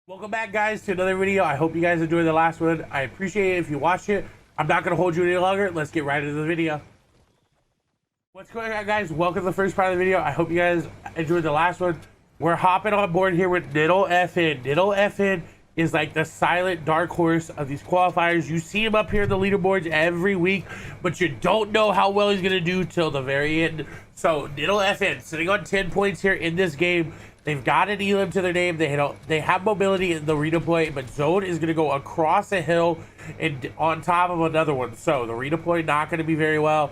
Welcome back, guys, to another video. I hope you guys enjoyed the last one. I appreciate it if you watched it. I'm not going to hold you any longer. Let's get right into the video. What's going on, guys? Welcome to the first part of the video. I hope you guys enjoyed the last one. We're hopping on board here with NittleFN. NittleFN is like the silent dark horse of these qualifiers. You see him up here in the leaderboards every week, but you don't know how well he's going to do till the very end. So NittleFN sitting on 10 points here in this game. They've got an elim to their name. They have mobility in the redeploy, but zone is going to go across a hill and on top of another one. So the redeploy not going to be very well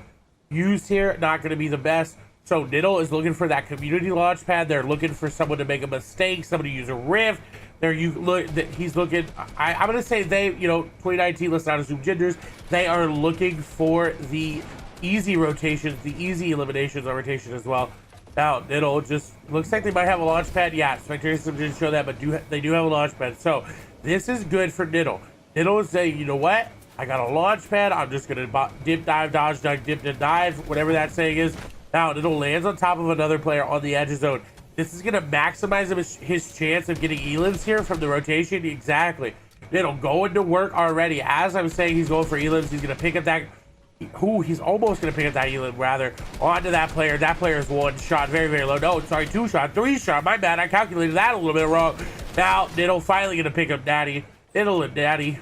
used here, not going to be the best. So Nittle is looking for that community launch pad. They're looking for someone to make a mistake, somebody to use a rift. He's looking. I'm going to say they, 2019. Let's not assume genders. They are looking for the easy rotations, the easy eliminations on rotation as well. Now, Nittle just looks like they might have a launch pad. Yeah, Spectator Sim didn't show that, but they do have a launch pad. So this is good for Nittle. Nittle is saying, you know what? I got a launch pad. I'm just going to dip, dive, dodge, duck, dip, and dive, whatever that saying is. Now, Nittle lands on top of another player on the edge of zone. This is going to maximize his chance of getting elims here from the rotation. Exactly. Nittle going to work already. As I'm saying, he's going for elims. He's going to pick up that... he's almost going to pick up that elim, rather. Onto that player. That player is one shot. Very, very low. No, sorry, 2 shot. 3 shot. My bad. I calculated that a little bit wrong. Now, Nittle finally going to pick up Daddy. Nittle and Daddy.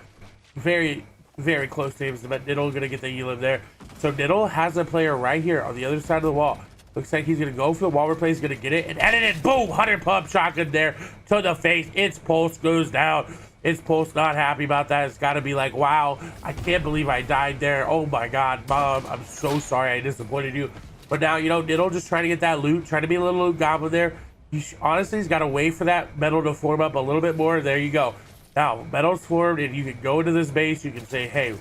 Very, very close to him, but Nittle going to get the elim there. So Nittle has a player right here on the other side of the wall. Looks like he's going to go for the wall replay. He's going to get it and edit it. Boom! 100 pump shotgun there to the face. Its pulse goes down. Its pulse not happy about that. It's got to be like, wow, I can't believe I died there. Oh my God, Mom, I'm so sorry I disappointed you. But now, Nittle just trying to get that loot, trying to be a little loot goblin there. Honestly, he's got to wait for that metal to form up a little bit more. There you go. Now, metal's formed, and you can go into this base. You can say, hey,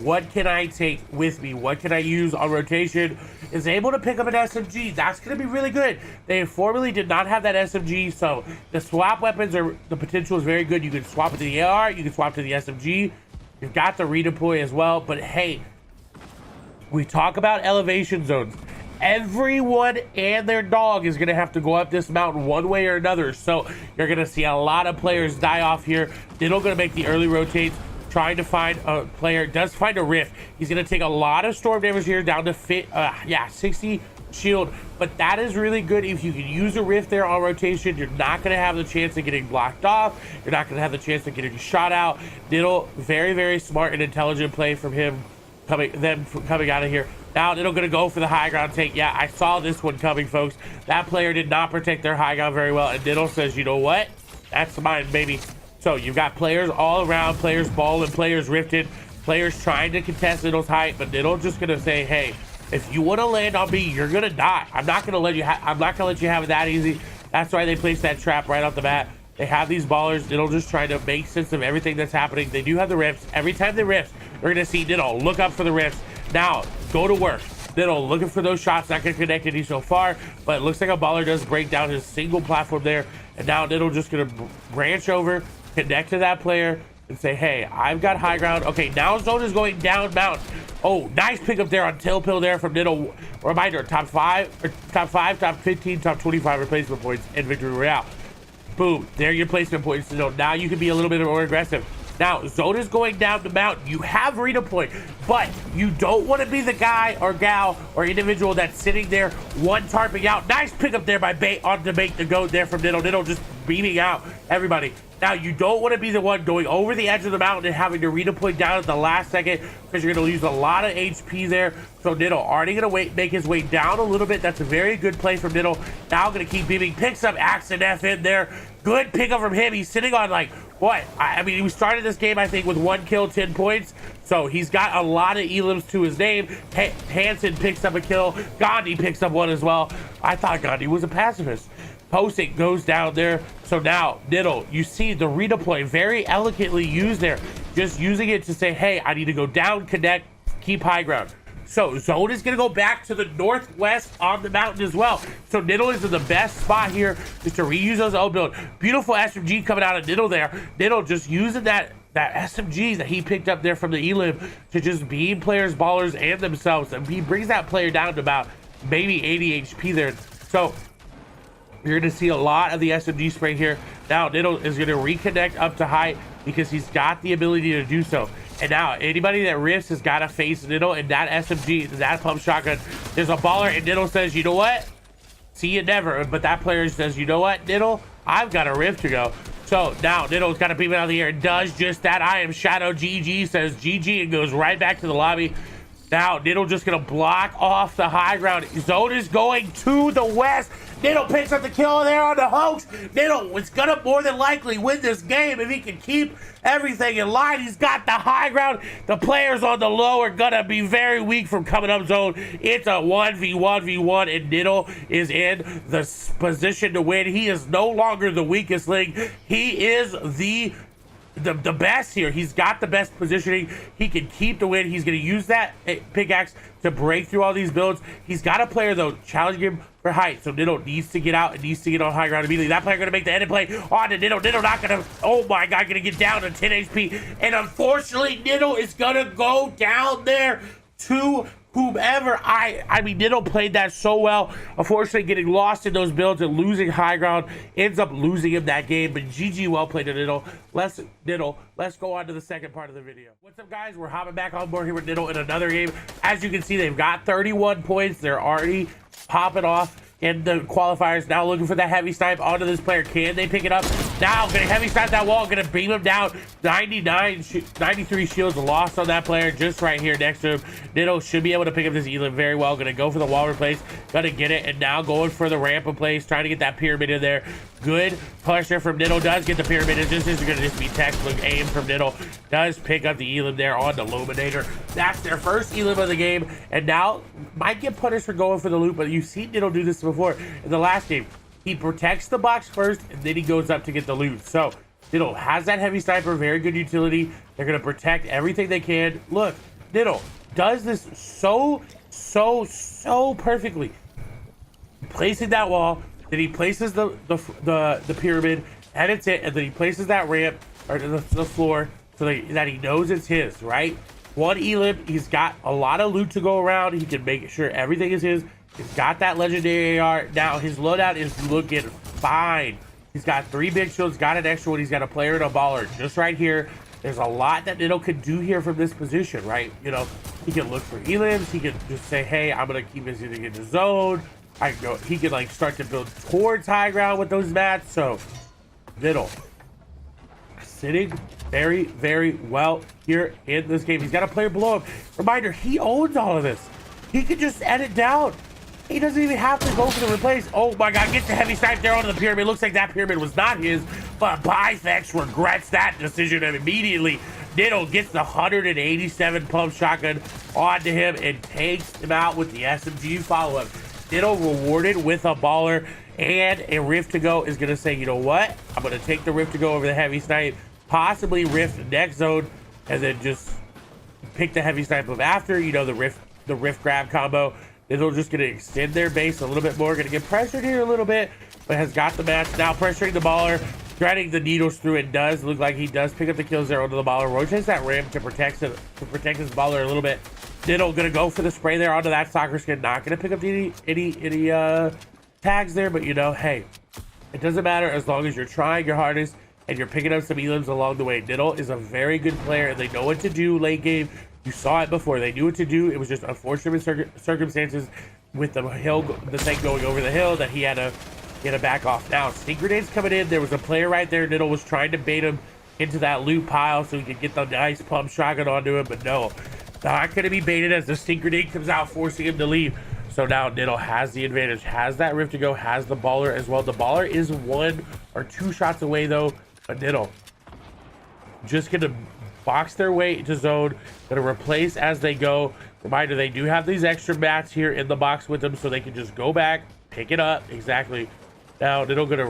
what can I take with me? What can I use on rotation? Is able to pick up an SMG. That's going to be really good. They formerly did not have that SMG, so the swap weapons the potential is very good. You can swap it to the AR, you can swap to the SMG. You've got the redeploy as well, but hey, we talk about elevation zones. Everyone and their dog is going to have to go up this mountain one way or another, so you're going to see a lot of players die off here. Nittle going to make the early rotates, trying to find a player. Does find a rift. He's going to take a lot of storm damage here, down to 60 shield, but that is really good. If you can use a rift there on rotation, you're not going to have the chance of getting blocked off. You're not going to have the chance of getting shot out. Nittle, very, very smart and intelligent play from him coming out of here. Now Nittle going to go for the high ground take. Yeah, I saw this one coming, folks. That player did not protect their high ground very well, and Nittle says, you know what? That's mine, baby. So you've got players all around, players balling, players rifted, players trying to contest Nittle's height, but Nittle just gonna say, hey, if you want to land on me, you're gonna die. I'm not gonna let you have it that easy. That's why they placed that trap right off the bat. They have these ballers. Nittle just trying to make sense of everything that's happening. They do have the rifts. Every time they rift, we're gonna see Nittle look up for the rifts. Now go to work. Nittle looking for those shots. Not gonna connect any so far, but it looks like a baller does break down his single platform there, and now Nittle just gonna branch over, connect to that player and say, hey, I've got high ground. Okay, now zone is going down mountain. Oh, nice pickup there on tail pill there from Nittle. Reminder, top 15, top 25 replacement points in victory royale. Boom, there your placement points. So now you can be a little bit more aggressive. Now zone is going down the mountain. You have redeploy, but you don't want to be the guy or gal or individual that's sitting there one tarping out. Nice pickup there by bait on the bait the goat there from Nittle. Nittle just beaming out everybody. Now you don't want to be the one going over the edge of the mountain and having to redeploy down at the last second, because you're going to lose a lot of HP there. So Nittle already going to make his way down a little bit. That's a very good play from Nittle. Now going to keep beaming, picks up Accent F in there. Good pickup from him. He's sitting on like what? I mean, he started this game I think with 1 kill, 10 points. So he's got a lot of elims to his name. Hansen picks up a kill. Gandhi picks up one as well. I thought Gandhi was a pacifist. Posting goes down there. So now Nittle, you see the redeploy very elegantly used there, just using it to say, hey, I need to go down, connect, keep high ground. So zone is going to go back to the northwest on the mountain as well. So Nittle is in the best spot here just to reuse those old build. Beautiful SMG coming out of Nittle there. Nittle just using that SMG that he picked up there from the elim to just beam players, ballers, and themselves. And he brings that player down to about maybe 80 HP there. So You're going to see a lot of the SMG spray here. Now, Niddle is going to reconnect up to height because he's got the ability to do so. And now, anybody that riffs has got to face Niddle and that SMG, that pump shotgun. There's a baller, and Niddle says, you know what? See you never. But that player says, you know what, Niddle? I've got a riff to go. So now Niddle's got to beam it out of the air and does just that. I am Shadow GG, says GG, and goes right back to the lobby. Now, Niddle just going to block off the high ground. Zone is going to the west. Niddle picks up the kill there on the hoax. Niddle is going to more than likely win this game if he can keep everything in line. He's got the high ground. The players on the low are going to be very weak from coming up zone. It's a 1v1v1, and Niddle is in the position to win. He is no longer the weakest link. He is the best here. He's got the best positioning. He can keep the win. He's going to use that pickaxe to break through all these builds. He's got a player, though, challenging him for height. So Niddle needs to get out and needs to get on high ground immediately. That player going to make the edit play on to Niddle. Niddle not going to, oh my God, going to get down to 10 HP. And unfortunately, Niddle is going to go down there to whomever. I mean, Niddle played that so well. Unfortunately, getting lost in those builds and losing high ground ends up losing him that game. But GG, well played to Niddle. Let's go on to the second part of the video. What's up, guys? We're hopping back on board here with Niddle in another game. As you can see, they've got 31 points. They're already popping off in the qualifiers. Now looking for that heavy snipe onto this player. Can they pick it up? Now gonna heavy snipe that wall, gonna beam him down. 93 shields lost on that player just right here next to him. Niddle should be able to pick up this elim very well. Gonna go for the wall replace, gonna get it, and now going for the ramp in place, trying to get that pyramid in there. Good push there from Niddle. Does get the pyramid. It's just gonna just be textbook aim from Niddle. Does pick up the elim there on the Illuminator. That's their first elim of the game, and now might get punished for going for the loot, but you've seen Niddle do this before in the last game. He protects the box first, and then he goes up to get the loot. So Niddle has that heavy sniper, very good utility. They're gonna protect everything they can. Look, Niddle does this so perfectly. Placing that wall, then he places the pyramid, edits it, and then he places that ramp or the floor so that he knows it's his, right? One elim, he's got a lot of loot to go around. He can make sure everything is his. He's got that legendary AR. Now his loadout is looking fine. He's got 3 big shields, got an extra one. He's got a player and a baller just right here. There's a lot that Niddle could do here from this position, right? You know, he can look for elims. He can just say, hey, I'm gonna keep this in the zone. I go. He can like start to build towards high ground with those mats. So Niddle sitting very well here in this game. He's got a player below him. Reminder, he owns all of this. He could just edit down. He doesn't even have to go for the replace. Oh my God, gets the heavy snipe there onto the pyramid. Looks like that pyramid was not his, but Bifex regrets that decision immediately. Niddle gets the 187 pump shotgun onto him and takes him out with the SMG follow-up. Niddle rewarded with a baller and a rift to go is gonna say, you know what? I'm gonna take the rift to go over the heavy snipe, possibly rift next zone, and then just pick the heavy snipe up after, you know, the rift grab combo. Niddle just gonna extend their base a little bit more, gonna get pressured here a little bit, but has got the match. Now pressuring the baller, threading the needles through. It does look like he does pick up the kills there onto the baller. Rotates that ramp to protect his baller a little bit. Niddle gonna go for the spray there onto that soccer skin. Not gonna pick up any tags there, but you know, hey, it doesn't matter as long as you're trying your hardest and you're picking up some elims along the way. Niddle is a very good player and they know what to do late game. You saw it before. They knew what to do. It was just unfortunate circumstances with the thing going over the hill that he had to back off. Now, stink grenades coming in. There was a player right there. Niddle was trying to bait him into that loot pile so he could get the nice pump shotgun onto him, but no. Not going to be baited as the stink grenade comes out, forcing him to leave. So now Niddle has the advantage, has that rift to go, has the baller as well. The baller is 1 or 2 shots away, though, but Niddle just going to box their way into zone, gonna replace as they go. Reminder, they do have these extra mats here in the box with them, so they can just go back, pick it up. Exactly. Now Niddle gonna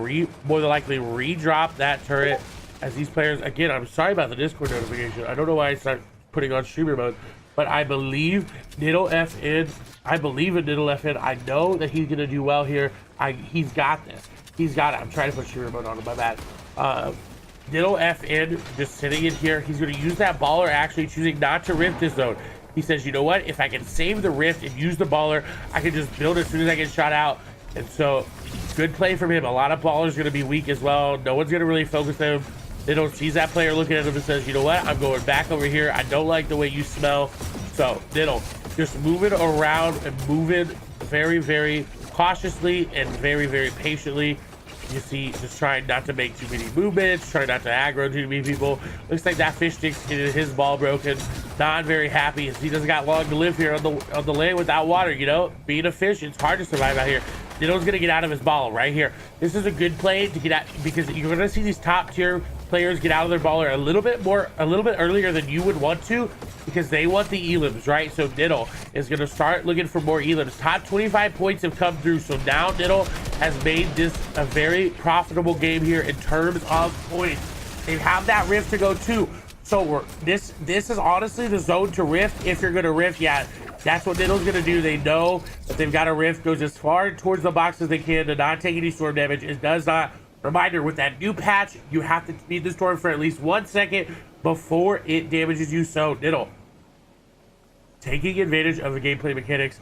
more than likely re-drop that turret as these players, again, I'm sorry about the Discord notification. I don't know why I started putting on streamer mode, but I believe NittleFN. I believe in NittleFN. I know that he's gonna do well here. He's got this. He's got it. I'm trying to put streamer mode on him, my bad. NittleFN just sitting in here. He's going to use that baller, actually choosing not to rift this zone. He says, you know what? If I can save the rift and use the baller, I can just build as soon as I get shot out. And so Good play from him. A lot of ballers going to be weak as well. No one's going to really focus them. Nittle sees that player looking at him and says, you know what? I'm going back over here. I don't like the way you smell. So Nittle just moving around and moving very, very cautiously and very, very patiently. You see, just trying not to make too many movements, trying not to aggro too many people. Looks like that fish stick's getting his ball broken. Not very happy as he doesn't got long to live here on the land without water. You know, being a fish, it's hard to survive out here. Nittle's gonna get out of his ball right here. This is a good play to get out because you're gonna see these top tier players get out of their baller a little bit earlier than you would want to, because they want the elims, right? So Nittle is going to start looking for more elims. Top 25 points have come through, so now Nittle has made this a very profitable game here in terms of points. They have that rift to go to, so this is honestly the zone to rift. If you're going to rift, yeah, that's what Nittle's going to do. They know that they've got a rift, goes as far towards the box as they can to not take any storm damage. It does not. Reminder, with that new patch, you have to beat the storm for at least 1 second before it damages you. So Nittle taking advantage of the gameplay mechanics.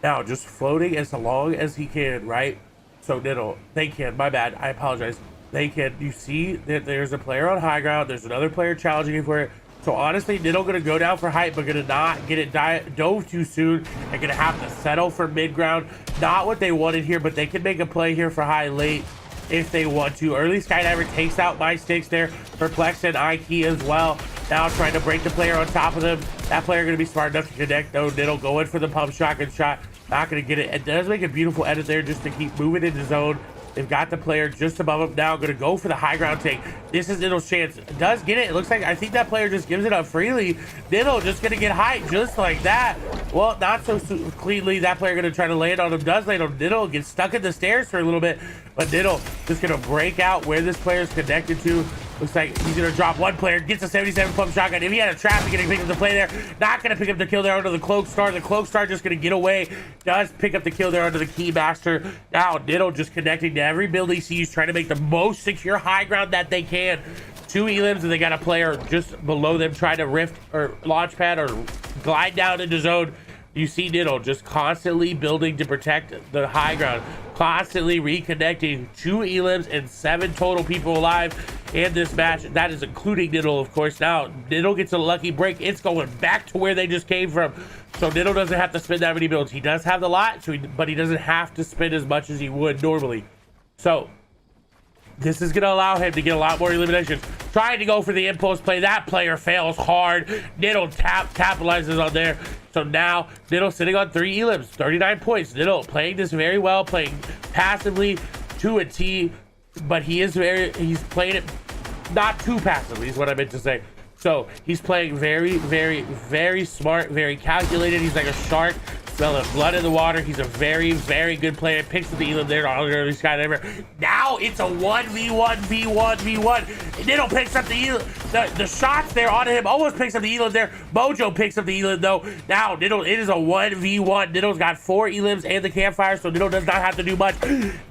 Now just floating as long as he can, right? So Nittle, they can, my bad, I apologize. They can, you see that there's a player on high ground, there's another player challenging him for it. So honestly, Nittle gonna go down for height, but gonna not get it dove too soon and gonna have to settle for mid ground. Not what they wanted here, but they can make a play here for high late if they want to. Early Skydiver takes out my sticks there. Perplex and Ike as well. Now trying to break the player on top of them. That player going to be smart enough to connect though. Nittle going for the pump shotgun shot. Not going to get it. It does make a beautiful edit there just to keep moving into zone. They've got the player just above him now. Going to go for the high ground take. This is Nittle's chance. It does get it. It looks like, I think that player just gives it up freely. Nittle just going to get height just like that. Well, not so cleanly. That player going to try to land on him. Does land on Nittle. Gets stuck in the stairs for a little bit. But Nittle just going to break out where this player is connected to. Looks like he's going to drop one player. Gets a 77 pump shotgun. If he had a trap, he's going to pick up the play there. Not going to pick up the kill there under the Cloak Star. The Cloak Star just going to get away. Does pick up the kill there under the Keymaster. Now Nittle just connecting to every build he sees, trying to make the most secure high ground that they can. 2 elims, and they got a player just below them trying to rift or launch pad or glide down into zone. You see Nittle just constantly building to protect the high ground, constantly reconnecting. 2 elims and 7 total people alive in this match. That is including Nittle, of course. Now Nittle gets a lucky break. It's going back to where they just came from. So Nittle doesn't have to spend that many builds. He does have the lot, but he doesn't have to spend as much as he would normally. So this is going to allow him to get a lot more eliminations. Trying to go for the impulse play. That player fails hard. Nittle capitalizes on there. So now Nittle sitting on 3 elims, 39 points. Nittle playing this very well, playing passively to a T, but he's playing it not too passively is what I meant to say. So he's playing very, very, very smart, very calculated. He's like a shark, smelling blood in the water. He's a very, very good player. Picks up the elim there on early Skydiver. Now it's a 1v1, v1, v1. Nittle picks up the elim. The shots there on him, almost picks up the elim there. Mojo picks up the elim though. Now Nittle, it is a 1v1. Nittle's got 4 elims and the campfire, so Nittle does not have to do much.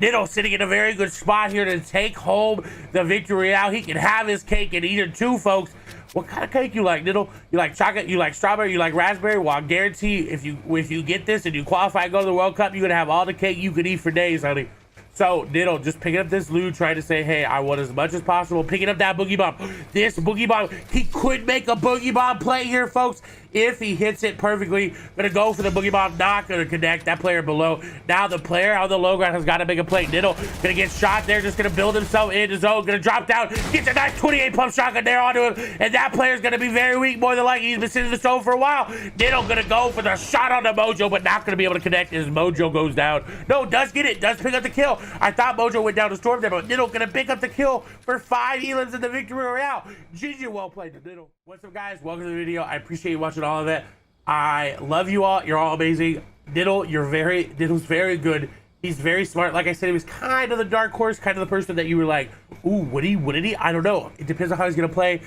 Nittle sitting in a very good spot here to take home the victory out. He can have his cake and eat it too, folks. What kind of cake you like, Nittle? You like chocolate? You like strawberry? You like raspberry? Well, I guarantee if you get this and you qualify and go to the World Cup, you're gonna have all the cake you could eat for days, honey. So Nittle just picking up this loot, trying to say, hey, I want as much as possible. Picking up that boogie bomb. This boogie bomb, he could make a boogie bomb play here, folks, if he hits it perfectly. Gonna go for the boogie bomb, not gonna connect. That player below. Now the player on the low ground has got to make a play. Nittle gonna get shot there, just gonna build himself in his zone. Gonna drop down, gets a nice 28 pump shotgun there onto him, and that player's gonna be very weak, more than likely. He's been sitting in the zone for a while. Nittle gonna go for the shot on the Mojo, but not gonna be able to connect as Mojo goes down. No, does get it, does pick up the kill. I thought Mojo went down to storm there, but Nittle gonna pick up the kill for 5 elims in the victory royale. GG, well played to Nittle. What's up, guys? Welcome to the video. I appreciate you watching all of it. I love you all. You're all amazing. Nittle, Nittle's very good. He's very smart. Like I said, he was kind of the dark horse, kind of the person that you were like, ooh, would he? I don't know. It depends on how he's gonna play.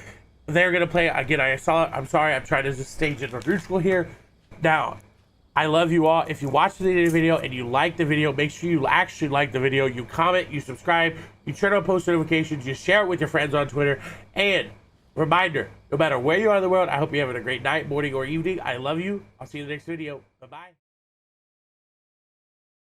They're gonna play. Again, I saw it. I'm sorry. I'm trying to just stage it neutral here. Now, I love you all. If you watched the video and you like the video, make sure you actually like the video. You comment, you subscribe, you turn on post notifications, you share it with your friends on Twitter. And reminder, no matter where you are in the world, I hope you're having a great night, morning, or evening. I love you. I'll see you in the next video. Bye-bye.